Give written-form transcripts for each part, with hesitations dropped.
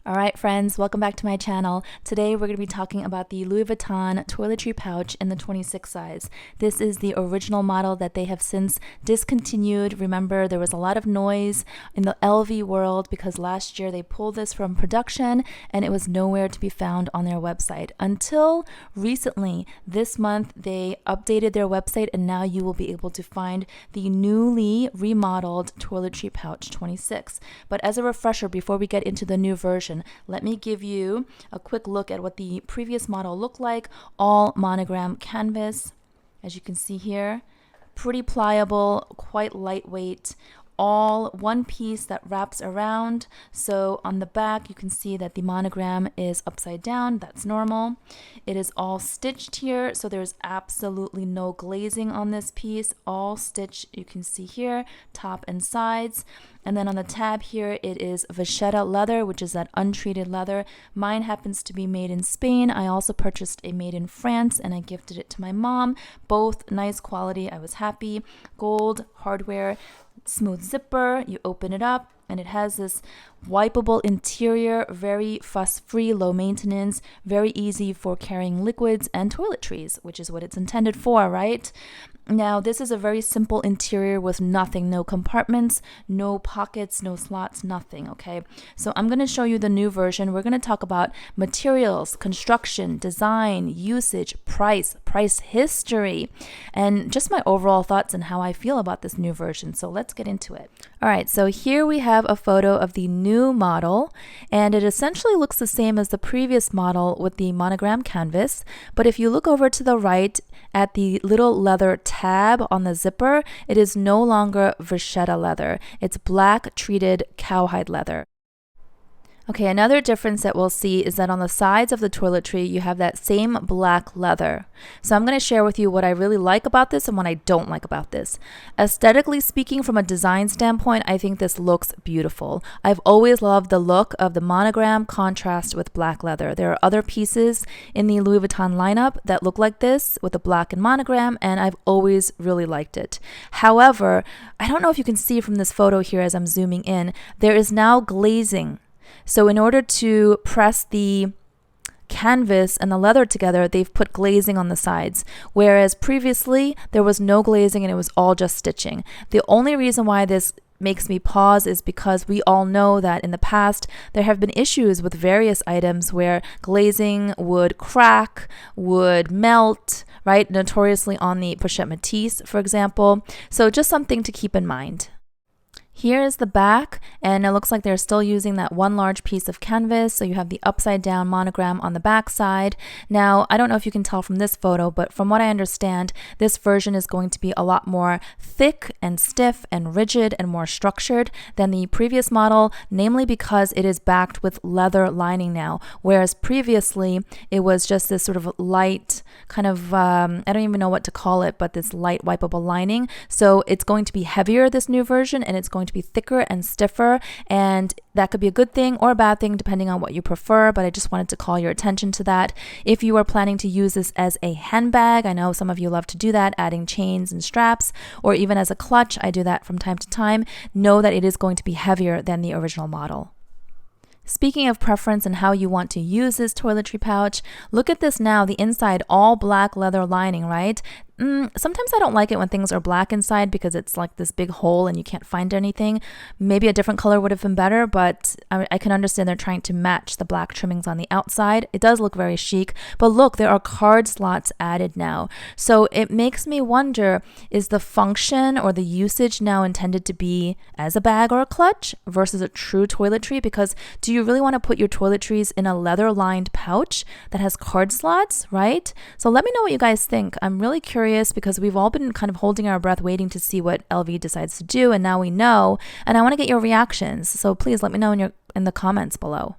Alright friends, welcome back to my channel. Today we're going to be talking about the Louis Vuitton Toiletry Pouch in the 26 size. This is the original model that they have since discontinued. Remember, there was a lot of noise in the LV world because last year they pulled this from production and it was nowhere to be found on their website. Until recently, this month, they updated their website and now you will be able to find the newly remodeled Toiletry Pouch 26. But as a refresher, before we get into the new version, let me give you a quick look at what the previous model looked like. All monogram canvas, as you can see here, pretty pliable, quite lightweight, all one piece that wraps around. So on the back you can see that the monogram is upside down. That's normal. It is all stitched here, so there's absolutely no glazing on this piece. All stitched, you can see here, top and sides. And then on the tab here, it is Pochette leather, which is that untreated leather. Mine happens to be made in Spain. I also purchased a made in France and I gifted it to my mom. Both nice quality. I was happy. Gold hardware, smooth zipper. You open it up and it has this wipeable interior, very fuss-free, low maintenance, very easy for carrying liquids and toiletries, which is what it's intended for, right? Now, this is a very simple interior with nothing, no compartments, no pockets, no slots, nothing, okay? So I'm going to show you the new version. We're going to talk about materials, construction, design, usage, price history, and just my overall thoughts and how I feel about this new version. So let's get into it. All right, so here we have a photo of the new model, and it essentially looks the same as the previous model with the monogram canvas. But if you look over to the right at the little leather tab on the zipper, it is no longer Pochette leather. It's black treated cowhide leather. Okay, another difference that we'll see is that on the sides of the toiletry, you have that same black leather. So I'm going to share with you what I really like about this and what I don't like about this. Aesthetically speaking, from a design standpoint, I think this looks beautiful. I've always loved the look of the monogram contrast with black leather. There are other pieces in the Louis Vuitton lineup that look like this with the black and monogram, and I've always really liked it. However, I don't know if you can see from this photo here as I'm zooming in, there is now glazing. So in order to press the canvas and the leather together, they've put glazing on the sides, whereas previously there was no glazing and it was all just stitching. The only reason why this makes me pause is because we all know that in the past there have been issues with various items where glazing would crack, would melt, right? Notoriously on the Pochette Matisse, for example. So just something to keep in mind. Here is the back, and it looks like they're still using that one large piece of canvas, so you have the upside down monogram on the back side. Now, I don't know if you can tell from this photo, but from what I understand, this version is going to be a lot more thick and stiff and rigid and more structured than the previous model, namely because it is backed with leather lining now, whereas previously it was just this sort of light kind of, I don't even know what to call it, but this light wipeable lining. So it's going to be heavier, this new version, and it's going to be thicker and stiffer, and that could be a good thing or a bad thing depending on what you prefer, but I just wanted to call your attention to that. If you are planning to use this as a handbag, I know some of you love to do that, adding chains and straps, or even as a clutch, I do that from time to time, know that it is going to be heavier than the original model. Speaking of preference and how you want to use this toiletry pouch, look at this now, the inside all black leather lining, right? Sometimes I don't like it when things are black inside because it's like this big hole and you can't find anything. Maybe a different color would have been better, but I can understand they're trying to match the black trimmings on the outside. It does look very chic, but look, there are card slots added now. So it makes me wonder, is the function or the usage now intended to be as a bag or a clutch versus a true toiletry? Because do you really want to put your toiletries in a leather lined pouch that has card slots, right? So let me know what you guys think. I'm really curious because we've all been kind of holding our breath waiting to see what LV decides to do, and now we know, and I want to get your reactions, so please let me know in the comments below.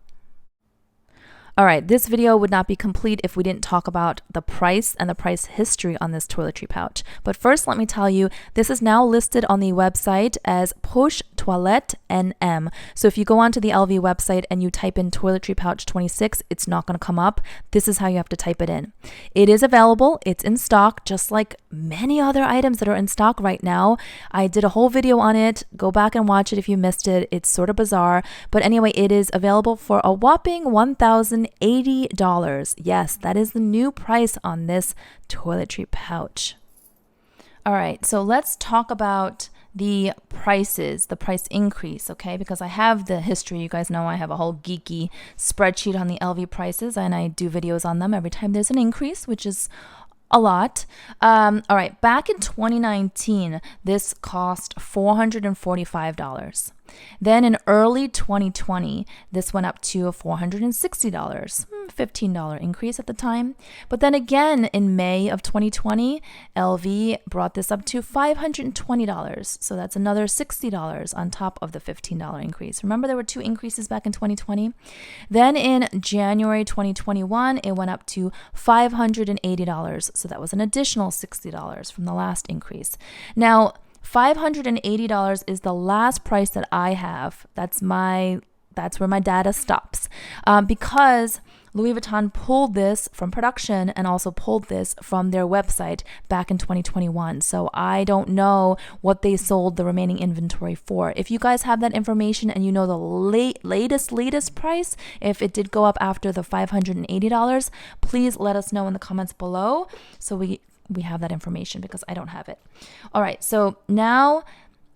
All right, this video would not be complete if we didn't talk about the price and the price history on this toiletry pouch. But first, let me tell you, this is now listed on the website as Poche Toilette NM. So if you go onto the LV website and you type in toiletry pouch 26, it's not going to come up. This is how you have to type it in. It is available. It's in stock, just like many other items that are in stock right now. I did a whole video on it. Go back and watch it if you missed it. It's sort of bizarre. But anyway, it is available for a whopping $1,080. Yes, that is the new price on this toiletry pouch. All right, so let's talk about the prices, the price increase, okay? Because I have the history. You guys know I have a whole geeky spreadsheet on the LV prices, and I do videos on them every time there's an increase, which is a lot. All right, back in 2019, this cost $445. Then in early 2020, this went up to $460, $15 increase at the time. But then again, in May of 2020, LV brought this up to $520. So that's another $60 on top of the $15 increase. Remember, there were two increases back in 2020. Then in January 2021, it went up to $580. So that was an additional $60 from the last increase. Now, $580 is the last price that I have. That's where my data stops, because Louis Vuitton pulled this from production and also pulled this from their website back in 2021. So I don't know what they sold the remaining inventory for. If you guys have that information and you know the latest price, if it did go up after the $580, please let us know in the comments below so we have that information, because I don't have it. All right, so now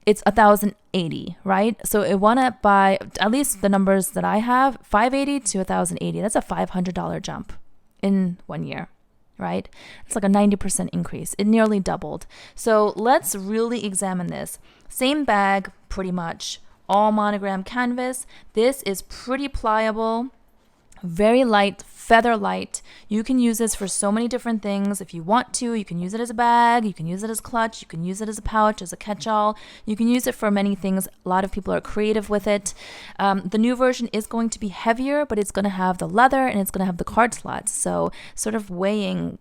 it's $1,080, right? So it went up by, at least the numbers that I have, $580 to $1,080. That's a $500 jump in 1 year, right? It's like a 90% increase. It nearly doubled. So let's really examine this. Same bag, pretty much, all monogram canvas. This is pretty pliable, very light, feather light. You can use this for so many different things. If you want to, you can use it as a bag, you can use it as a clutch, you can use it as a pouch, as a catch-all. You can use it for many things. A lot of people are creative with it. The new version is going to be heavier, but it's going to have the leather and it's going to have the card slots. So sort of weighing,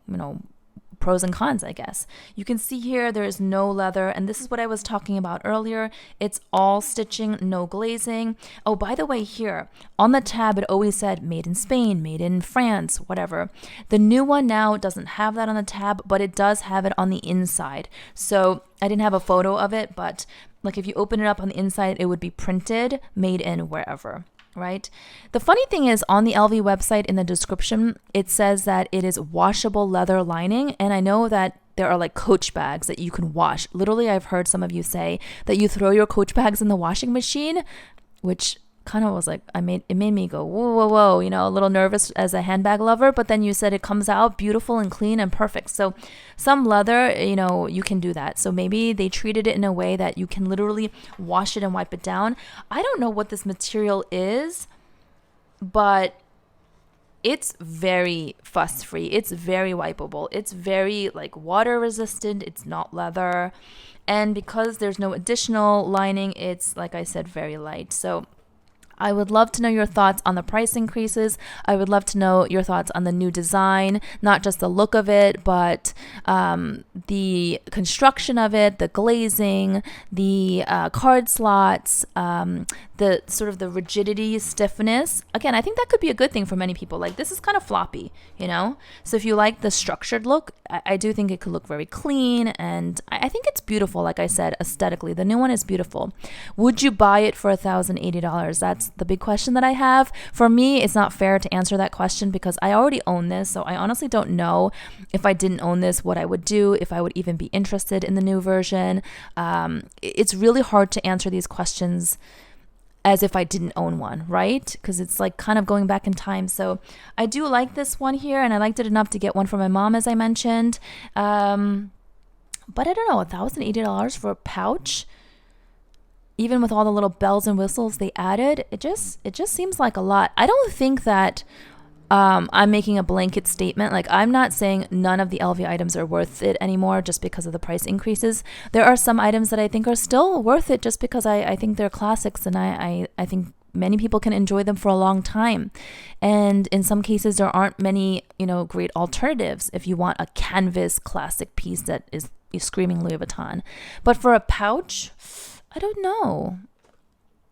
pros and cons, I guess. You can see here there is no leather, and this is what I was talking about earlier. It's all stitching, no glazing. Oh, by the way, here on the tab it always said made in Spain, made in France, whatever. The new one now doesn't have that on the tab, but it does have it on the inside. So I didn't have a photo of it, but like if you open it up on the inside, it would be printed made in wherever. Right? The funny thing is, on the LV website in the description, it says that it is washable leather lining. And I know that there are like Coach bags that you can wash. Literally, I've heard some of you say that you throw your Coach bags in the washing machine, which kind of was like, it made me go, whoa, a little nervous as a handbag lover. But then you said it comes out beautiful and clean and perfect. So some leather, you can do that. So maybe they treated it in a way that you can literally wash it and wipe it down. I don't know what this material is, but it's very fuss free. It's very wipeable. It's very like water resistant. It's not leather. And because there's no additional lining, it's, like I said, very light. So I would love to know your thoughts on the price increases. I would love to know your thoughts on the new design, not just the look of it, but the construction of it, the glazing, the card slots, the sort of the rigidity, stiffness. Again, I think that could be a good thing for many people. Like, this is kind of floppy, So if you like the structured look, I do think it could look very clean, and I think it's beautiful. Like I said, aesthetically, the new one is beautiful. Would you buy it for $1,080? That's the big question that I have. For me, it's not fair to answer that question because I already own this. So I honestly don't know, if I didn't own this, what I would do, if I would even be interested in the new version. It's really hard to answer these questions as if I didn't own one, right? Because it's like kind of going back in time. So I do like this one here, and I liked it enough to get one for my mom, as I mentioned. But I don't know, $1,080 for a pouch, even with all the little bells and whistles they added, it just seems like a lot. I don't think that I'm making a blanket statement. Like, I'm not saying none of the LV items are worth it anymore just because of the price increases. There are some items that I think are still worth it just because I think they're classics, and I think many people can enjoy them for a long time. And in some cases, there aren't many, great alternatives if you want a canvas classic piece that is screaming Louis Vuitton. But for a pouch, I don't know.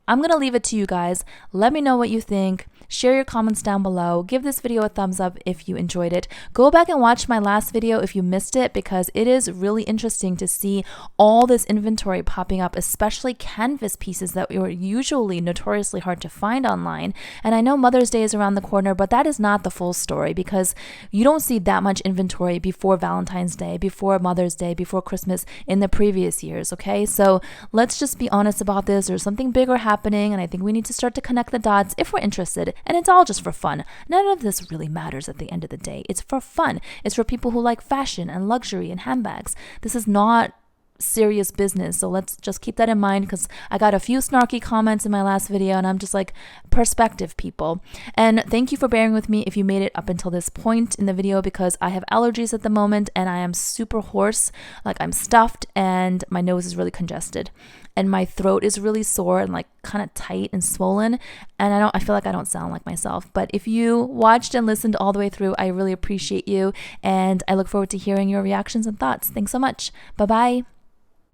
I'm going to leave it to you guys. Let me know what you think. Share your comments down below. Give this video a thumbs up if you enjoyed it. Go back and watch my last video if you missed it, because it is really interesting to see all this inventory popping up, especially canvas pieces that were usually notoriously hard to find online. And I know Mother's Day is around the corner, but that is not the full story, because you don't see that much inventory before Valentine's Day, before Mother's Day, before Christmas in the previous years, okay? So let's just be honest about this. There's something bigger happening, and I think we need to start to connect the dots if we're interested. And it's all just for fun. None of this really matters at the end of the day. It's for fun. It's for people who like fashion and luxury and handbags. This is not serious business. So let's just keep that in mind, because I got a few snarky comments in my last video, and I'm just like, perspective, people. And thank you for bearing with me if you made it up until this point in the video, because I have allergies at the moment and I am super hoarse, like I'm stuffed, and my nose is really congested. And my throat is really sore and like kind of tight and swollen, and I feel like I don't sound like myself. But if you watched and listened all the way through, I really appreciate you, and I look forward to hearing your reactions and thoughts. Thanks so much. Bye-bye.